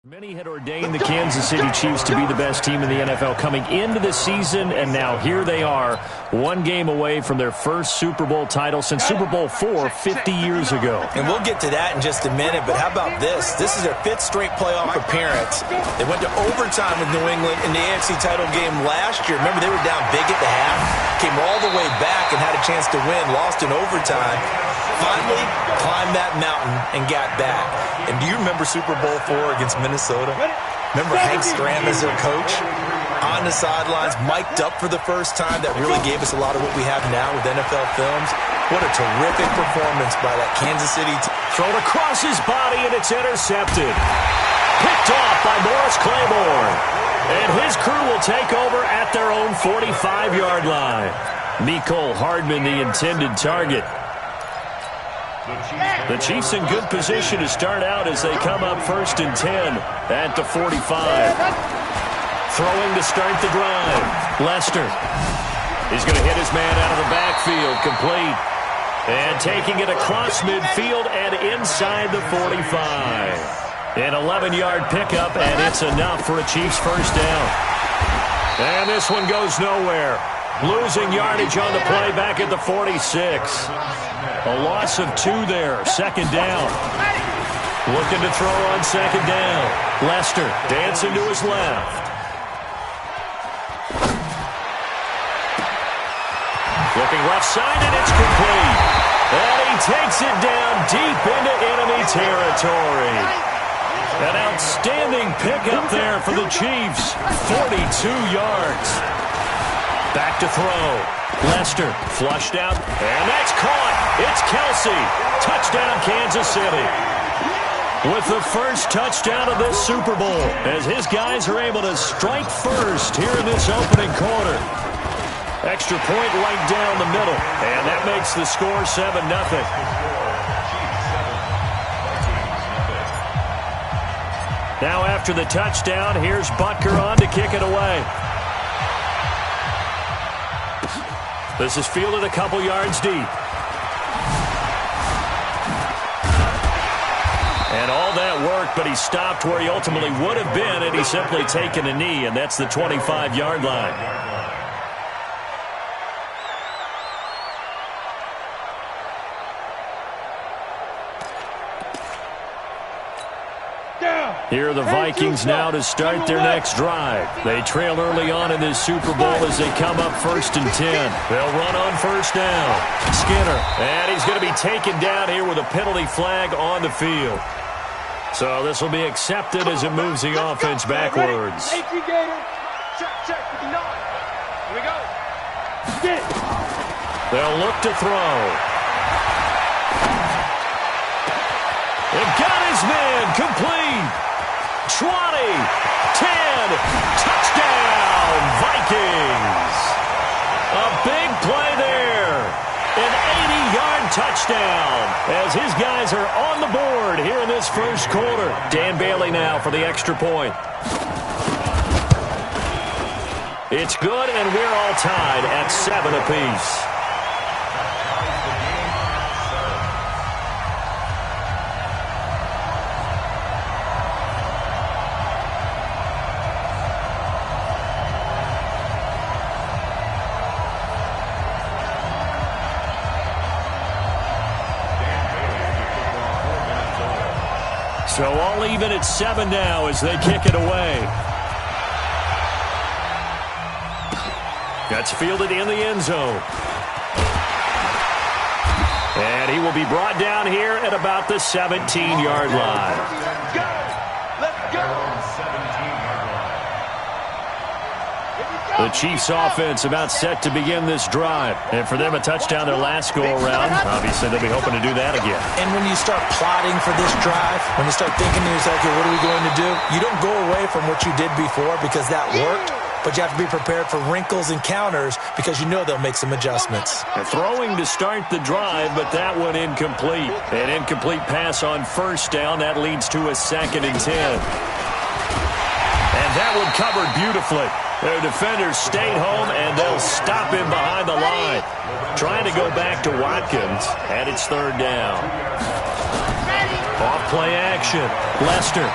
Many had ordained the Kansas City Chiefs to be the best team in the NFL coming into the season, and now here they are, one game away from their first Super Bowl title since Super Bowl IV 50 years ago. And we'll get to that in just a minute, but how about this? This is their fifth straight playoff appearance. They went to overtime with New England in the AFC title game last year. Remember, they were down big at the half, came all the way back and had a chance to win, lost in overtime. Finally climbed that mountain and got back. And do you remember Super Bowl IV against Minnesota? Remember Hank Stram as their coach? On the sidelines, mic'd up for the first time. That really gave us a lot of what we have now with NFL films. What a terrific performance by that Kansas City team. Thrown across his body, and it's intercepted. Picked off by Morris Claiborne. And his crew will take over at their own 45-yard line. Mecole Hardman, the intended target. The Chiefs in good position to start out as they come up 1st and 10 at the 45. Throwing to start the drive. Lester. He's going to hit his man out of the backfield. Complete. And taking it across midfield and inside the 45. An 11-yard pickup, and it's enough for a Chiefs first down. And this one goes nowhere. Losing yardage on the play back at the 46. A loss of 2 there. Second down. Looking to throw on second down. Lester dancing to his left. Looking left side, and it's complete. And he takes it down deep into enemy territory. An outstanding pickup there for the Chiefs. 42 yards. Back to throw. Lester flushed out, and that's caught. It's Kelce. Touchdown, Kansas City. With the first touchdown of this Super Bowl, as his guys are able to strike first here in this opening quarter. Extra point right down the middle, and that makes the score 7-0. Now after the touchdown, here's Butker on to kick it away. This is fielded a couple yards deep. And all that work, but he stopped where he ultimately would have been had he simply taken a knee, and that's the 25-yard line. Here are the Vikings now to start their next drive. They trail early on in this Super Bowl as they come up 1st and 10. They'll run on first down. Skinner, and he's going to be taken down here with a penalty flag on the field. So this will be accepted as it moves the offense backwards. Check with the 9. Here we go. They'll look to throw. They've got his man complete. 20, 10, touchdown, Vikings. A big play there. An 80-yard touchdown as his guys are on the board here in this first quarter. Dan Bailey now for the extra point. It's good, and we're all tied at 7 apiece. So all even at 7 now as they kick it away. That's fielded in the end zone. And he will be brought down here at about the 17-yard line. Let's go. The Chiefs offense about set to begin this drive. And for them, a touchdown their last go-around. Obviously, they'll be hoping to do that again. And when you start plotting for this drive, when you start thinking to yourself, okay, what are we going to do? You don't go away from what you did before because that worked, but you have to be prepared for wrinkles and counters because you know they'll make some adjustments. And throwing to start the drive, but that one incomplete. An incomplete pass on first down. That leads to a 2nd and 10. And that one covered beautifully. Their defenders stayed home, and they'll stop him behind the line. Trying to go back to Watkins, and it's 3rd down. Off play action. Lester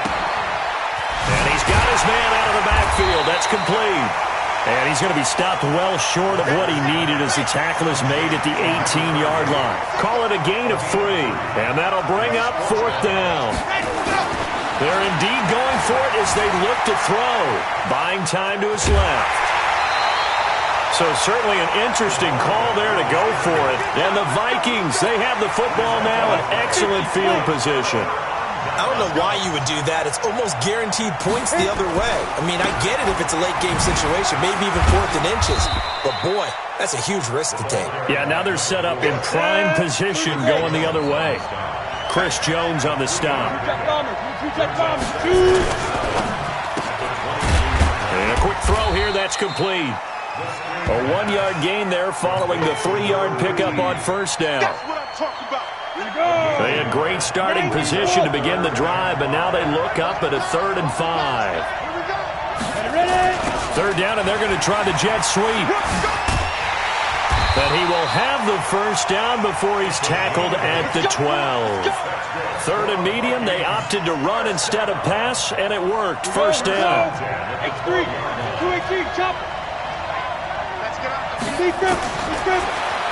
And he's got his man out of the backfield. That's complete. And he's going to be stopped well short of what he needed as the tackle is made at the 18-yard line. Call it a gain of 3. And that'll bring up 4th down. They're indeed going for it as they look to throw. Buying time to his left. So certainly an interesting call there to go for it. And the Vikings, they have the football now in excellent field position. I don't know why you would do that. It's almost guaranteed points the other way. I mean, I get it if it's a late-game situation, maybe even 4th and inches. But, boy, that's a huge risk to take. Yeah, now they're set up in prime position going the other way. Chris Jones on the stop. And a quick throw here, that's complete. A 1-yard gain there following the 3-yard pickup on first down. That's what I'm talking about. They had great starting position to begin the drive, but now they look up at a 3rd and 5. 3rd down, and they're going to try the jet sweep. But he will have the first down before he's tackled at the 12. 3rd and medium, they opted to run instead of pass, and it worked. First down. X3, 218, chop. Let's get out.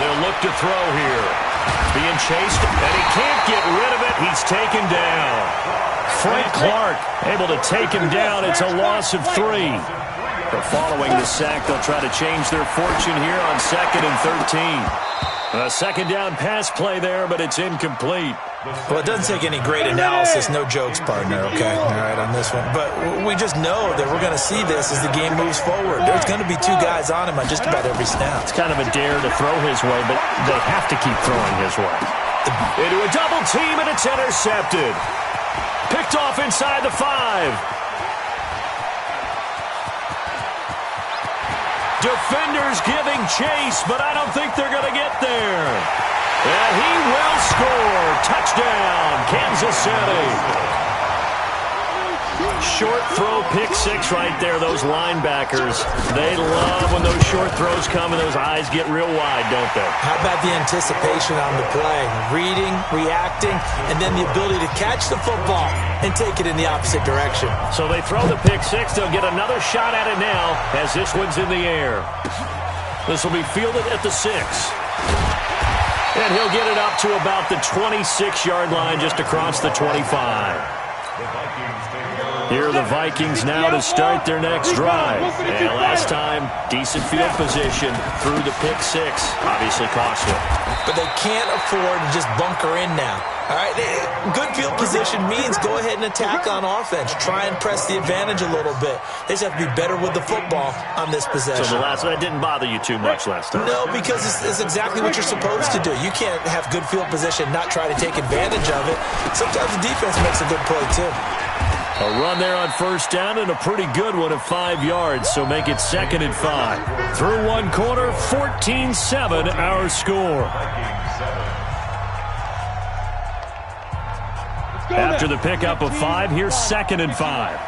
They'll look to throw here. Being chased, and he can't get rid of it. He's taken down. Frank Clark able to take him down. It's a loss of 3. But following the sack, they'll try to change their fortune here on 2nd and 13. A 2nd down pass play there, but it's incomplete. Well, it doesn't take any great analysis, no jokes, partner, okay? All right, on this one. But we just know that we're going to see this as the game moves forward. There's going to be 2 guys on him on just about every snap. It's kind of a dare to throw his way, but they have to keep throwing his way. Into a double team, and it's intercepted. Picked off inside the 5. Defenders giving chase, but I don't think they're going to get there. And he will score. Touchdown, Kansas City. Short throw, pick 6 right there. Those linebackers, they love when those short throws come and those eyes get real wide, don't they? How about the anticipation on the play? Reading, reacting, and then the ability to catch the football and take it in the opposite direction. So they throw the pick 6. They'll get another shot at it now as this one's in the air. This will be fielded at the 6. And he'll get it up to about the 26-yard line just across the 25. Here are the Vikings now to start their next drive. And last time, decent field position through the pick 6. Obviously costly. But they can't afford to just bunker in now. All right, good field position means go ahead and attack on offense. Try and press the advantage a little bit. They just have to be better with the football on this possession. So the last one didn't bother you too much last time? No, because it's exactly what you're supposed to do. You can't have good field position, not try to take advantage of it. Sometimes the defense makes a good play, too. A run there on first down and a pretty good one of 5 yards, so make it 2nd and 5. Through one quarter, 14-7 our score. After the pickup of 5, here's 2nd and 5.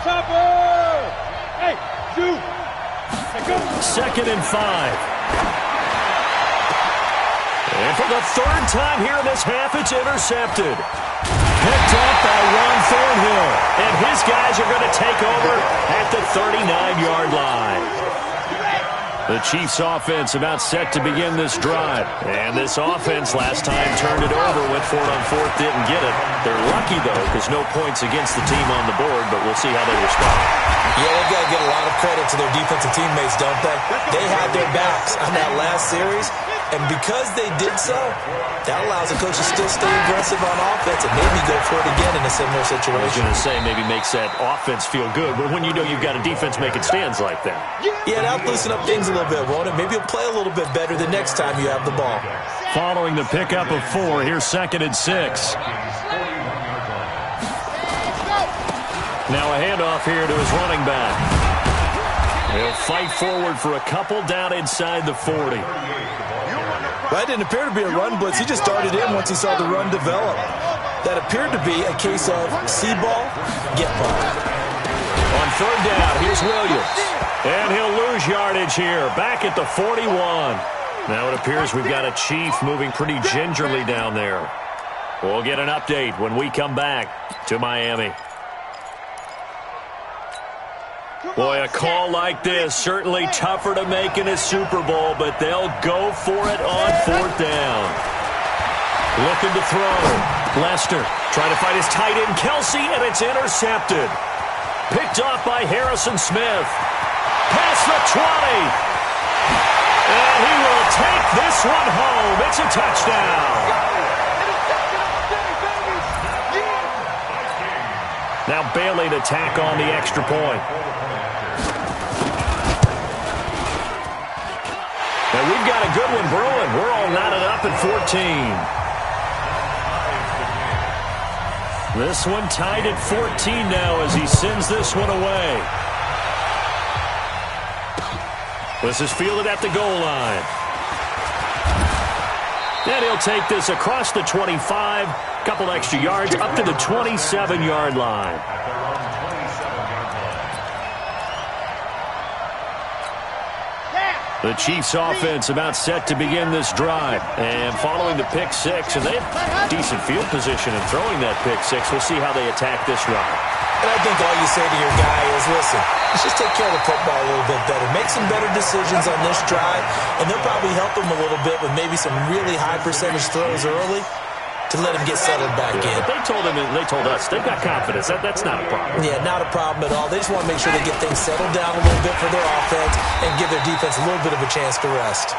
Chopper! Hey, shoot! Hey, go! 2nd and 5. And for the 3rd time here in this half, it's intercepted. Picked up by Ron Thornhill. And his guys are going to take over at the 39-yard line. The Chiefs' offense about set to begin this drive. And this offense last time turned it over, went for it on 4th, didn't get it. They're lucky, though, because no points against the team on the board, but we'll see how they respond. Yeah, they've got to get a lot of credit to their defensive teammates, don't they? They had their backs on that last series, and because they did so, that allows the coach to still stay aggressive on offense and maybe go for it again in a similar situation. I was going to say maybe makes that offense feel good, but when you know you've got a defense making stands like that. Yeah, that'll loosen up things a little bit, won't it? Maybe you'll play a little bit better the next time you have the ball. Following the pickup of 4, here's 2nd and 6. Now a handoff here to his running back. He'll fight forward for a couple down inside the 40. Well, that didn't appear to be a run blitz. He just darted in once he saw the run develop. That appeared to be a case of see ball, get ball. On 3rd down, here's Williams. And he'll lose yardage here, back at the 41. Now it appears we've got a Chief moving pretty gingerly down there. We'll get an update when we come back to Miami. Boy, a call like this, certainly tougher to make in a Super Bowl, but they'll go for it on fourth down. Looking to throw. Lester trying to find his tight end, Kelsey, and it's intercepted. Picked off by Harrison Smith. Past the 20. And he will take this one home. It's a touchdown. Now Bailey to tack on the extra point. And we've got a good one brewing. We're all knotted up at 14. This one tied at 14 now as he sends this one away. This is fielded at the goal line. And he'll take this across the 25. Couple extra yards up to the 27-yard line. The Chiefs offense about set to begin this drive. And following the pick six, and they have decent field position in throwing that pick six. We'll see how they attack this run. And I think all you say to your guy is, listen, let's just take care of the football a little bit better. Make some better decisions on this drive, and they'll probably help him a little bit with maybe some really high percentage throws early to let him get settled back in. But they told us they've got confidence. That's not a problem. Yeah, not a problem at all. They just want to make sure they get things settled down a little bit for their offense and give their defense a little bit of a chance to rest.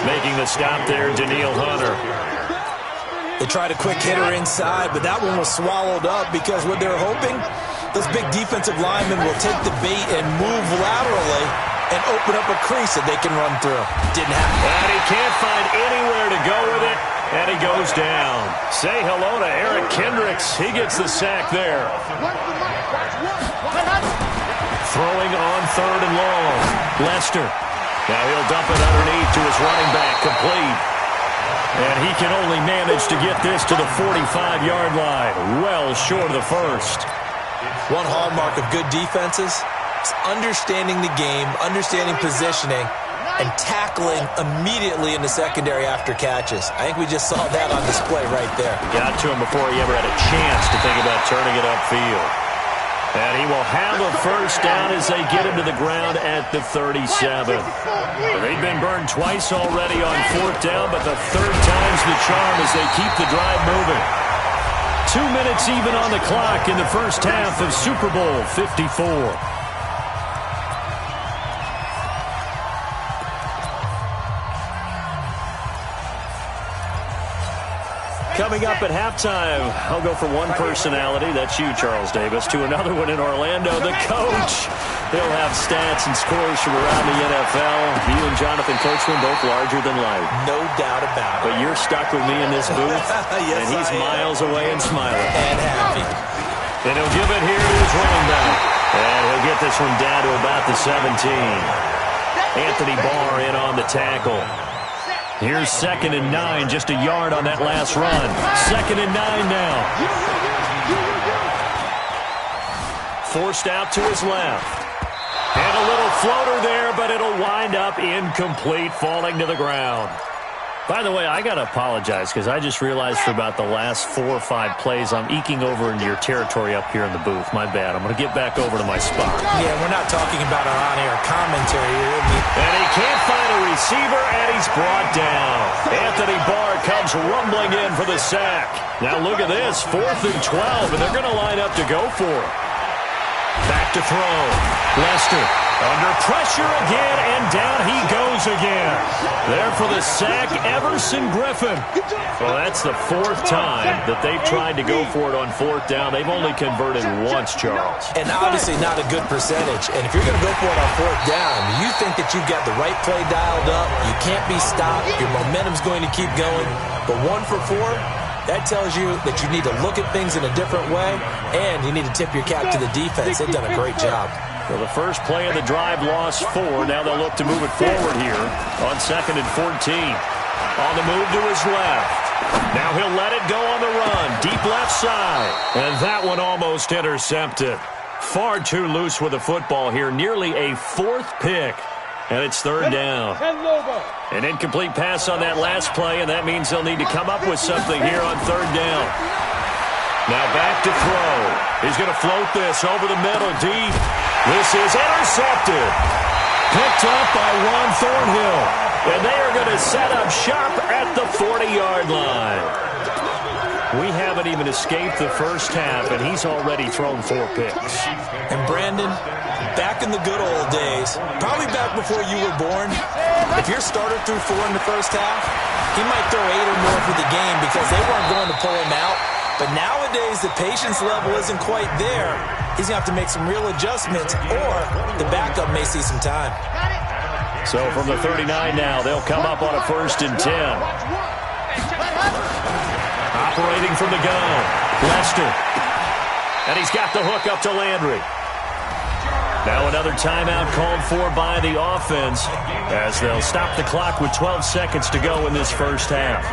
Making the stop there, Danielle Hunter. They tried a quick hitter inside, but that one was swallowed up because what they're hoping, those big defensive linemen will take the bait and move laterally and open up a crease that they can run through. Didn't happen. And he can't find anywhere to go with it, and he goes down. Say hello to Eric Kendricks. He gets the sack there. Throwing on third and long. Lester. Now he'll dump it underneath to his running back, complete. And he can only manage to get this to the 45-yard line. Well short of the first. One hallmark of good defenses is understanding the game, understanding positioning, and tackling immediately in the secondary after catches. I think we just saw that on display right there. Got to him before he ever had a chance to think about turning it upfield. And he will have a first down as they get him to the ground at the 37. They've been burned twice already on fourth down, but the third time's the charm as they keep the drive moving. 2 minutes even on the clock in the first half of Super Bowl 54. Coming up at halftime, I'll go from one personality, that's you, Charles Davis, to another one in Orlando, the coach. He'll have stats and scores from around the NFL. You and Jonathan Coachman, both larger than life. No doubt about it. But you're stuck with me in this booth, yes, and he's miles away and smiling. And happy. And he'll give it here to his running back. And he'll get this one down to about the 17. Anthony Barr in on the tackle. Here's 2nd and 9, just a yard on that last run. 2nd and 9 now. Forced out to his left. And a little floater there, but it'll wind up incomplete, falling to the ground. By the way, I got to apologize because I just realized for about the last 4 or 5 plays, I'm eking over into your territory up here in the booth. My bad. I'm going to get back over to my spot. Yeah, we're not talking about our on-air commentary here. And he can't find a receiver, and he's brought down. Anthony Barr comes rumbling in for the sack. Now look at this, 4th and 12, and they're going to line up to go for it. Back to throw. Lester under pressure again, and down he goes again. There for the sack, Everson Griffin. Well, that's the 4th time that they've tried to go for it on 4th down. They've only converted once, Charles. And obviously not a good percentage. And if you're going to go for it on 4th down, you think that you've got the right play dialed up. You can't be stopped. Your momentum's going to keep going. But 1 for 4, that tells you that you need to look at things in a different way, and you need to tip your cap to the defense. They've done a great job. Well, the first play of the drive lost 4. Now they'll look to move it forward here on 2nd and 14. On the move to his left. Now he'll let it go on the run. Deep left side. And that one almost intercepted. Far too loose with the football here. Nearly a 4th pick. And it's 3rd down. An incomplete pass on that last play, and that means they'll need to come up with something here on 3rd down. Now back to throw. He's going to float this over the middle, deep. This is intercepted. Picked up by Juan Thornhill. And they are going to set up shop at the 40-yard line. We haven't even escaped the first half, and he's already thrown 4 picks. And Brandon, back in the good old days, probably back before you were born, if your starter threw 4 in the first half, he might throw 8 or more for the game because they weren't going to pull him out. But nowadays, the patience level isn't quite there. He's going to have to make some real adjustments, or the backup may see some time. So from the 39 now, they'll come up on a 1st and 10. Operating from the gun, Lester. And he's got the hook up to Landry. Now another timeout called for by the offense as they'll stop the clock with 12 seconds to go in this first half.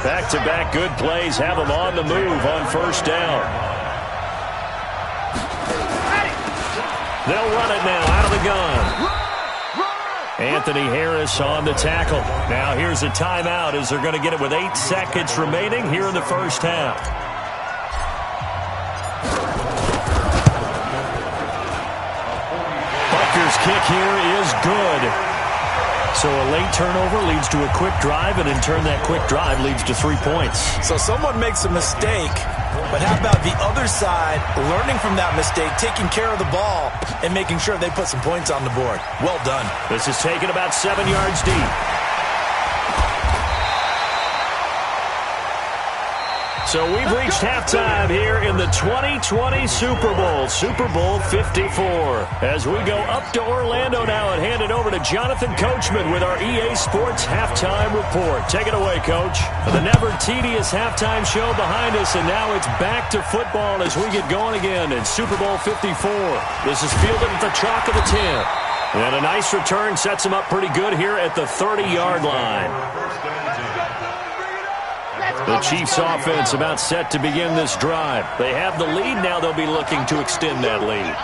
Back-to-back good plays have them on the move on 1st down. They'll run it now out of the gun. Anthony Harris on the tackle. Now here's a timeout as they're going to get it with 8 seconds remaining here in the first half. Butker's kick here is good. So a late turnover leads to a quick drive, and in turn that quick drive leads to 3 points. So someone makes a mistake, but how about the other side learning from that mistake, taking care of the ball, and making sure they put some points on the board? Well done. This is taken about 7 yards deep. So we've reached halftime here in the 2020 Super Bowl, Super Bowl 54. As we go up to Orlando now and hand it over to Jonathan Coachman with our EA Sports Halftime Report. Take it away, Coach. The never tedious halftime show behind us, and now it's back to football as we get going again in Super Bowl 54. This is fielded at the chalk of the 10. And a nice return sets him up pretty good here at the 30-yard line. The Chiefs offense about set to begin this drive. They have the lead. Now they'll be looking to extend that lead.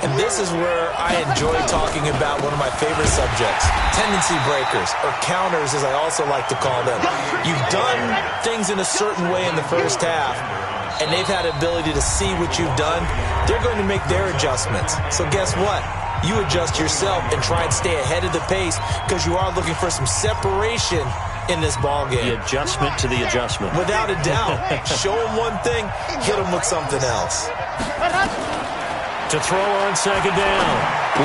And this is where I enjoy talking about one of my favorite subjects, tendency breakers, or counters as I also like to call them. You've done things in a certain way in the first half, and they've had the ability to see what you've done. They're going to make their adjustments. So guess what? You adjust yourself and try and stay ahead of the pace because you are looking for some separation in this ball game. The adjustment to the adjustment. Without a doubt. Show them one thing, hit them with something else. To throw on 2nd down.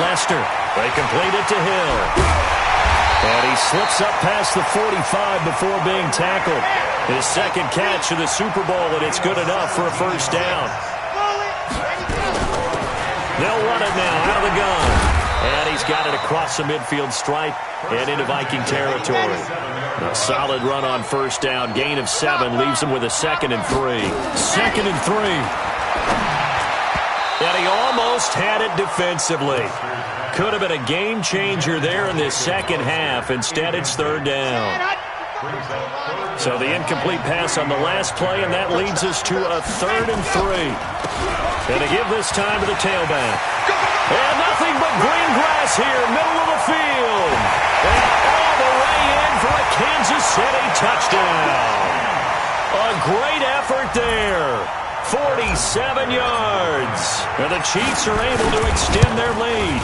Lester. They complete it to Hill. And he slips up past the 45 before being tackled. His 2nd catch of the Super Bowl, and it's good enough for a 1st down. They'll run it now out of the gun. And he's got it across the midfield stripe and into Viking territory. A solid run on 1st down. Gain of 7 leaves him with a 2nd and 3. 2nd and 3. And he almost had it defensively. Could have been a game changer there in this second half. Instead, it's 3rd down. So the incomplete pass on the last play, and that leads us to a 3rd and 3. And to give this time to the tailback. And nothing but green grass here, middle of the field. And all the way in for a Kansas City touchdown. A great effort there. 47 yards. And the Chiefs are able to extend their lead.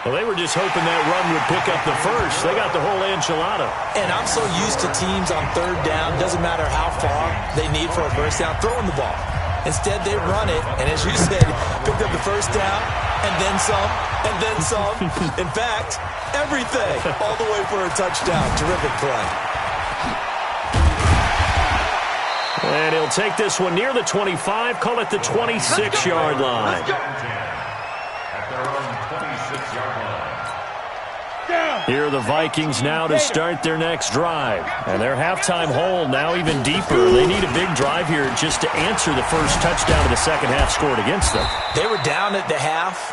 Well, they were just hoping that run would pick up the first. They got the whole enchilada. And I'm so used to teams on 3rd down, doesn't matter how far they need for a 1st down, throwing the ball. Instead, they run it, and as you said, picked up the 1st down, and then some, and then some. In fact, everything, all the way for a touchdown. Terrific play. And he'll take this one near the 25, call it the 26-yard line. Here are the Vikings now to start their next drive. And their halftime hole now even deeper. They need a big drive here just to answer the first touchdown of the second half scored against them. They were down at the half.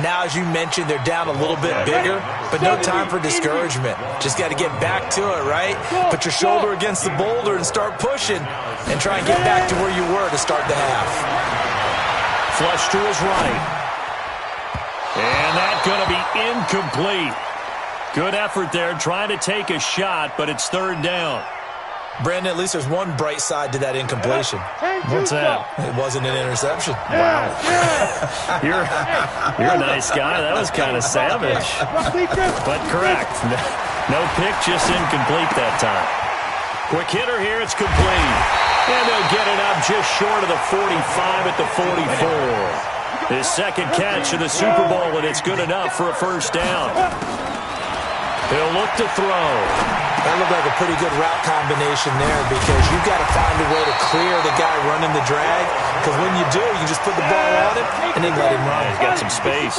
Now, as you mentioned, they're down a little bit bigger, but no time for discouragement. Just got to get back to it, right? Put your shoulder against the boulder and start pushing and try and get back to where you were to start the half. Flush to his right. And that's going to be incomplete. Good effort there trying to take a shot, but it's 3rd down. Brandon, at least there's one bright side to that incompletion. What's that? It wasn't an interception. Wow. You're a nice guy. That was kind of savage. But correct. No pick, just incomplete that time. Quick hitter here. It's complete. And they'll get it up just short of the 45 at the 44. His second catch of the Super Bowl, and it's good enough for a first down. He'll look to throw. That looked like a pretty good route combination there because you've got to find a way to clear the guy running the drag, because when you do, you just put the ball on him and then let him run. He's got some space.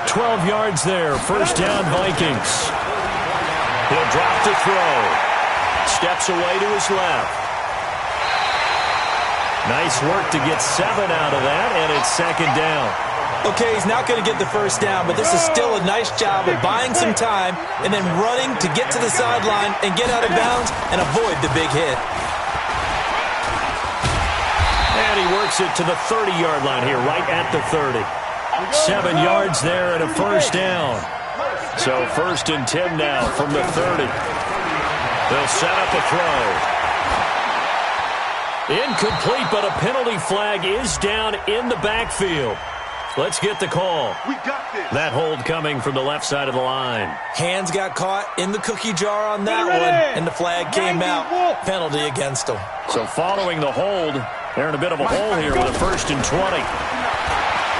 12 yards there. First down, Vikings. He'll drop to throw. Steps away to his left. Nice work to get 7 out of that, and it's second down. Okay, he's not going to get the first down, but this is still a nice job of buying some time and then running to get to the sideline and get out of bounds and avoid the big hit. And he works it to the 30-yard line here, right at the 30. 7 yards there and a first down. So first and 10 now from the 30. They'll set up a throw. Incomplete, but a penalty flag is down in the backfield. Let's get the call. We got this. That hold coming from the left side of the line. Hands got caught in the cookie jar on that one, and the flag came out. Penalty against him. So following the hold, they're in a bit of a hole here with a first and 20.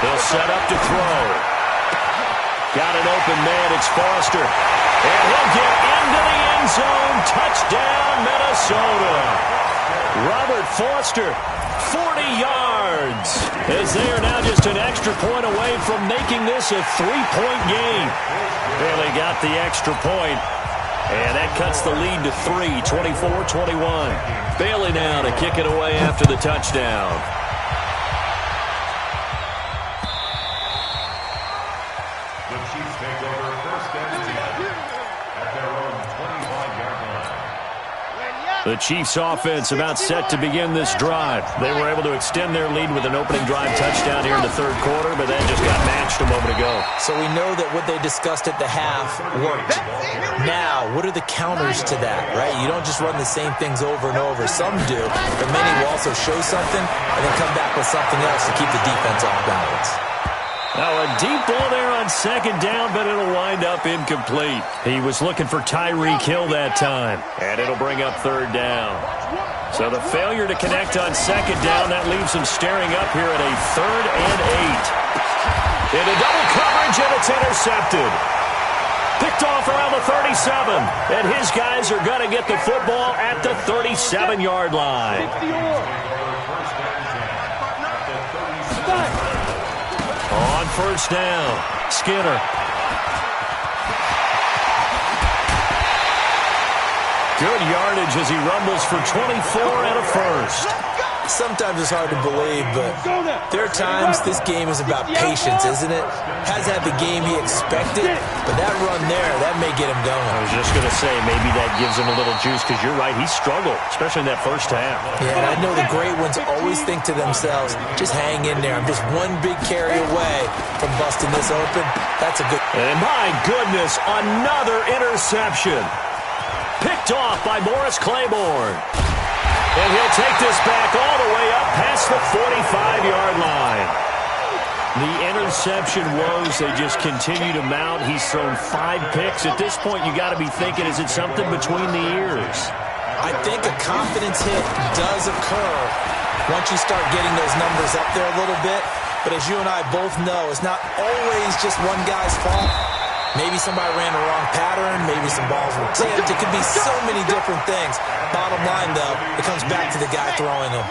They'll set up to throw. Got an open man. It's Foster. And he'll get into the end zone. Touchdown, Minnesota. Robert Foster, 40 yards, as they are now just an extra point away from making this a 3-point game. Barely got the extra point, and that cuts the lead to 3, 24-21. Bailey now to kick it away after the touchdown. The Chiefs take over first and 10 at their own 25-yard line. The Chiefs offense about set to begin this drive. They were able to extend their lead with an opening drive touchdown here in the third quarter, but that just got matched a moment ago. So we know that what they discussed at the half worked. Now, what are the counters to that, right? You don't just run the same things over and over. Some do, but many will also show something and then come back with something else to keep the defense off balance. Now a deep ball there on second down, but it'll wind up incomplete. He was looking for Tyreek Hill that time, and it'll bring up third down. So the failure to connect on second down, that leaves him staring up here at a 3rd and 8. Into double coverage, and it's intercepted. Picked off around the 37, and his guys are going to get the football at the 37-yard line. On first down, Skinner. Good yardage as he rumbles for 24 and a first. Sometimes it's hard to believe, but there are times this game is about patience, isn't it? Has had the game he expected, but that run there, that may get him going. I was just going to say, maybe that gives him a little juice, because you're right, he struggled, especially in that first half. Yeah, and I know the great ones always think to themselves, just hang in there. I'm just one big carry away from busting this open. That's a good... And my goodness, another interception. Picked off by Morris Claiborne. And he'll take this back all the way up past the 45-yard line. The interception woes, they just continue to mount. He's thrown 5 picks. At this point, you got to be thinking, is it something between the ears? I think a confidence hit does occur once you start getting those numbers up there a little bit. But as you and I both know, it's not always just one guy's fault. Maybe somebody ran the wrong pattern. Maybe some balls were tipped. It could be so many different things. Bottom line, though, it comes back to the guy throwing them.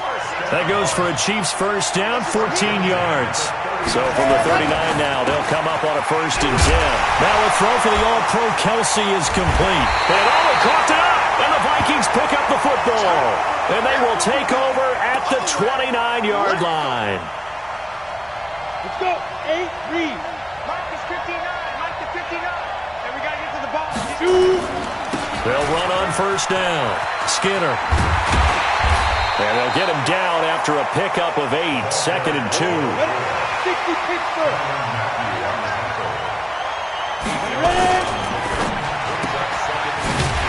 That goes for a Chiefs first down, 14 yards. So from the 39 now, they'll come up on a first and 10. Now a throw for the All-Pro Kelsey is complete. And he caught it up, and the Vikings pick up the football. And they will take over at the 29-yard line. Let's go. 8-3. Mark is 59. Mark is 59. And we got to get to the ball. They'll run on first down. Skinner. And they'll get him down after a pickup of 8. Second and 2. 60 Pittsburgh.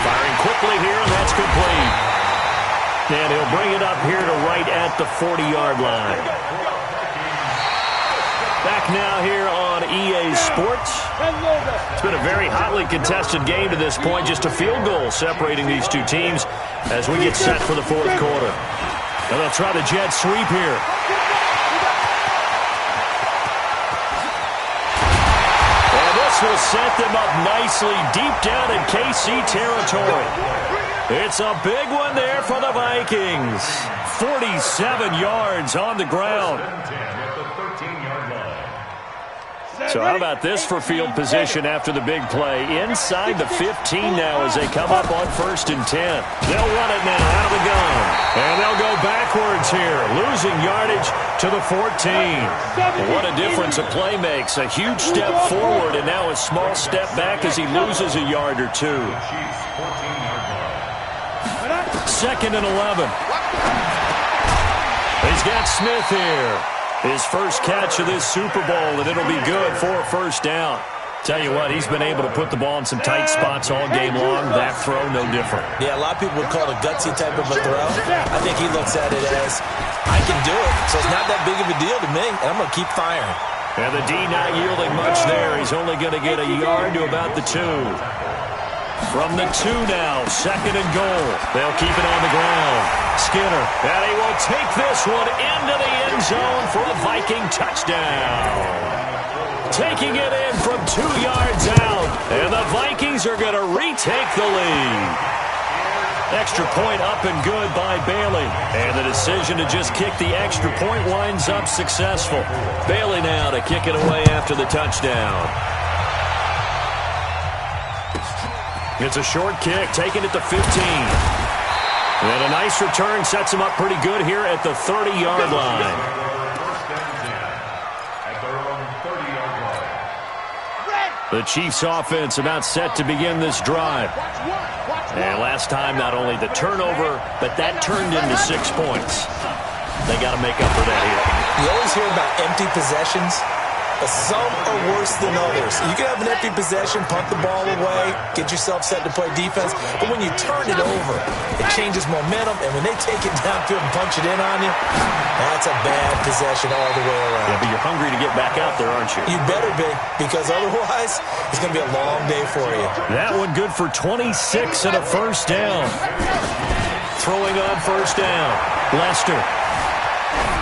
Firing quickly here, and that's complete. And he'll bring it up here to right at the 40-yard line. Back now here on EA Sports. It's been a very hotly contested game to this point. Just a field goal separating these two teams as we get set for the fourth quarter. And they'll try the jet sweep here. And this will set them up nicely deep down in KC territory. It's a big one there for the Vikings. 47 yards on the ground. So how about this for field position after the big play? Inside the 15 now as they come up on 1st and 10. They'll run it now out of the gun. And they'll go backwards here, losing yardage to the 14. What a difference a play makes. A huge step forward and now a small step back as he loses a yard or two. 2nd and 11. He's got Smith here. His first catch of this Super Bowl, and it'll be good for a first down. Tell you what, he's been able to put the ball in some tight spots all game long. That throw, no different. Yeah, a lot of people would call it a gutsy type of a throw. I think he looks at it as, I can do it, so it's not that big of a deal to me, and I'm going to keep firing. And the D not yielding much there. He's only going to get a yard to about the 2. From the 2 now, 2nd and goal. They'll keep it on the ground. Skinner, and he will take this one into the end zone for a Viking touchdown. Taking it in from 2 yards out, and the Vikings are going to retake the lead. Extra point up and good by Bailey. And the decision to just kick the extra point winds up successful. Bailey now to kick it away after the touchdown. It's a short kick, taking it to 15. And a nice return sets him up pretty good here at the 30-yard line. The Chiefs offense about set to begin this drive. And last time, not only the turnover, but that turned into 6 points. They got to make up for that here. You always hear about empty possessions. Some are worse than others. You can have an empty possession, punt the ball away, get yourself set to play defense, but when you turn it over, it changes momentum, and when they take it downfield and punch it in on you, that's a bad possession all the way around. Yeah, but you're hungry to get back out there, aren't you? You better be, because otherwise, it's going to be a long day for you. That one good for 26 and a first down. Throwing on first down, Lester.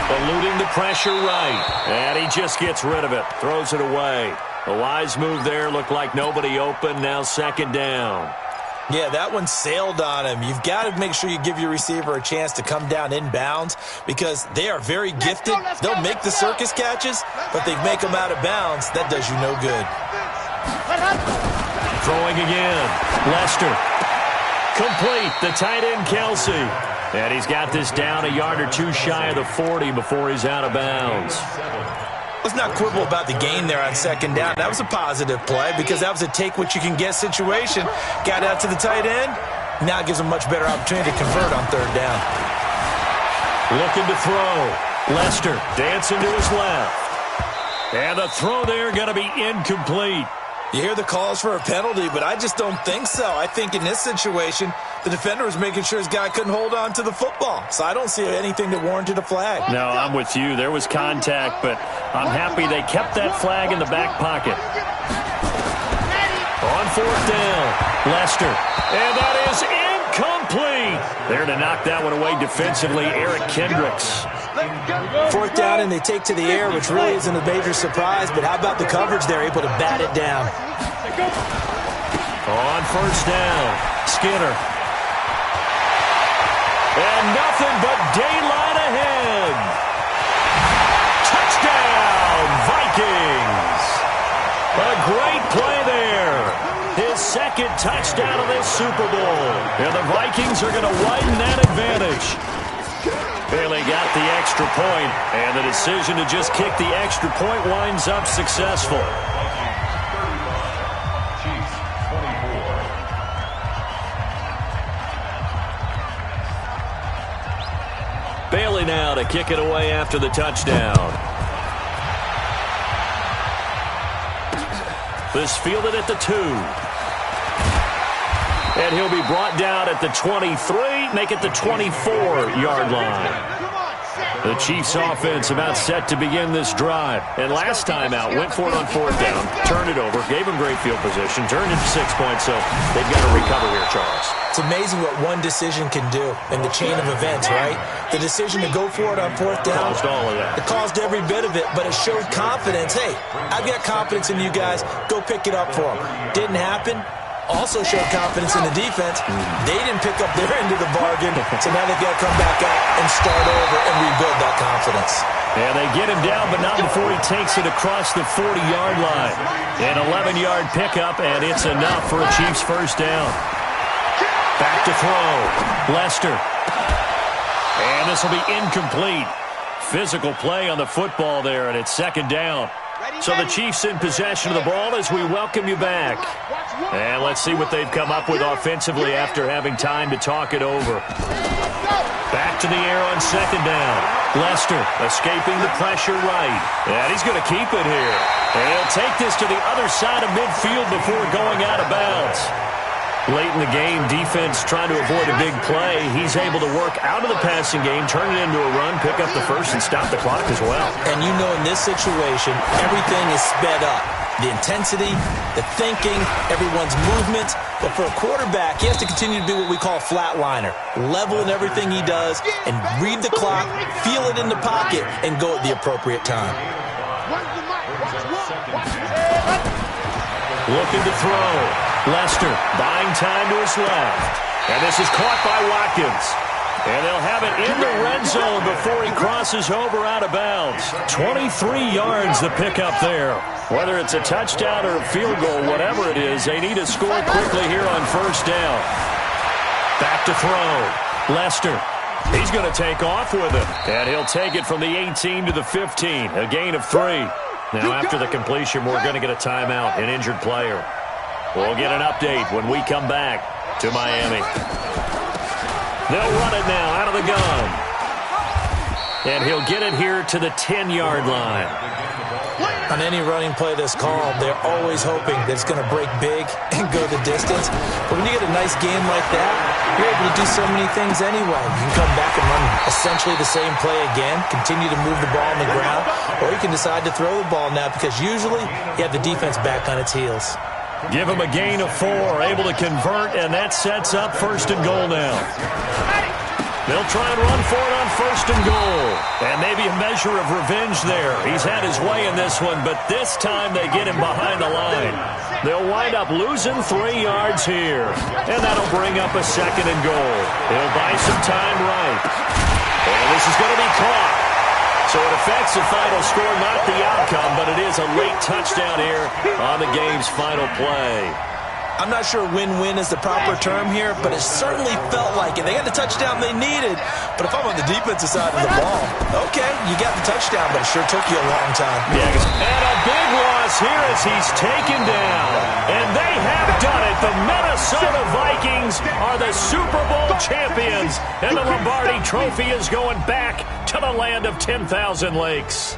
Eluding the pressure right. And he just gets rid of it. Throws it away. A wise move there. Looked like nobody open. Now 2nd down. Yeah, that one sailed on him. You've got to make sure you give your receiver a chance to come down inbounds because they are very gifted. They'll make the circus catches, but they make them out of bounds. That does you no good. Throwing again. Lester. Complete. The tight end, Kelsey. And he's got this down a yard or 2 shy of the 40 before he's out of bounds. Let's not quibble about the gain there on 2nd down. That was a positive play because that was a take-what-you-can-get situation. Got out to the tight end. Now it gives him a much better opportunity to convert on 3rd down. Looking to throw. Lester dancing to his left. And the throw there going to be incomplete. You hear the calls for a penalty, but I just don't think so. I think in this situation, the defender was making sure his guy couldn't hold on to the football. So I don't see anything that warranted a flag. No, I'm with you. There was contact, but I'm happy they kept that flag in the back pocket. On 4th down, Lester. And that is incomplete. There to knock that one away defensively, Eric Kendricks. 4th down, and they take to the air, which really isn't a major surprise. But how about the coverage there, able to bat it down? On 1st down, Skinner. And nothing but daylight ahead. Touchdown, Vikings. A great play there. His 2nd touchdown of this Super Bowl. And the Vikings are going to widen that advantage. Bailey got the extra point, and the decision to just kick the extra point winds up successful. Chiefs 24. Bailey now to kick it away after the touchdown. This fielded at the 2. And he'll be brought down at the 23, make it the 24-yard line. The Chiefs offense about set to begin this drive. And last time out, went for it on fourth down, turned it over, gave them great field position, turned into 6 points, so they've got to recover here, Charles. It's amazing what one decision can do in the chain of events, right? The decision to go for it on fourth down. Caused all of that. It caused every bit of it, but it showed confidence. Hey, I've got confidence in you guys. Go pick it up for them. Didn't happen. Also showed confidence in the defense. They didn't pick up their end of the bargain, so now they've got to come back out and start over and rebuild that confidence. And they get him down, but not before he takes it across the 40-yard line. An 11-yard pickup, and it's enough for a Chiefs first down. Back to throw. Lester. And this will be incomplete. Physical play on the football there, and it's second down. So the Chiefs in possession of the ball as we welcome you back. And let's see what they've come up with offensively after having time to talk it over. Back to the air on second down. Lester escaping the pressure right. And he's going to keep it here. And he'll take this to the other side of midfield before going out of bounds. Late in the game, defense trying to avoid a big play. He's able to work out of the passing game, turn it into a run, pick up the first, and stop the clock as well. And you know in this situation, everything is sped up. The intensity, the thinking, everyone's movement. But for a quarterback, he has to continue to be what we call a flatliner. Level in everything he does and read the clock, feel it in the pocket, and go at the appropriate time. Looking to throw. Lester buying time to his left. And this is caught by Watkins. And they'll have it in the red zone before he crosses over out of bounds. 23 yards the pickup there. Whether it's a touchdown or a field goal, whatever it is, they need to score quickly here on first down. Back to throw. Lester. He's going to take off with it. And he'll take it from the 18 to the 15. A gain of 3. Now after the completion, we're going to get a timeout, an injured player. We'll get an update when we come back to Miami. They'll run it now out of the gun. And he'll get it here to the 10-yard line. On any running play that's called, they're always hoping that it's going to break big and go the distance. But when you get a nice game like that, you're able to do so many things anyway. You can come back and run essentially the same play again, continue to move the ball on the ground, or you can decide to throw the ball now because usually you have the defense back on its heels. Give him a gain of 4, able to convert, and that sets up first and goal now. They'll try and run for it on first and goal. And maybe a measure of revenge there. He's had his way in this one, but this time they get him behind the line. They'll wind up losing 3 yards here. And that'll bring up a second and goal. He'll buy some time right. And this is going to be caught. So it affects the final score, not the outcome, but it is a late touchdown here on the game's final play. I'm not sure win-win is the proper term here, but it certainly felt like it. They got the touchdown they needed, but if I'm on the defensive side of the ball, okay, you got the touchdown, but it sure took you a long time. Yeah, and a big loss here as he's taken down. And they have done it. The Minnesota Vikings are the Super Bowl champions, and the Lombardi Trophy is going back to the land of 10,000 lakes.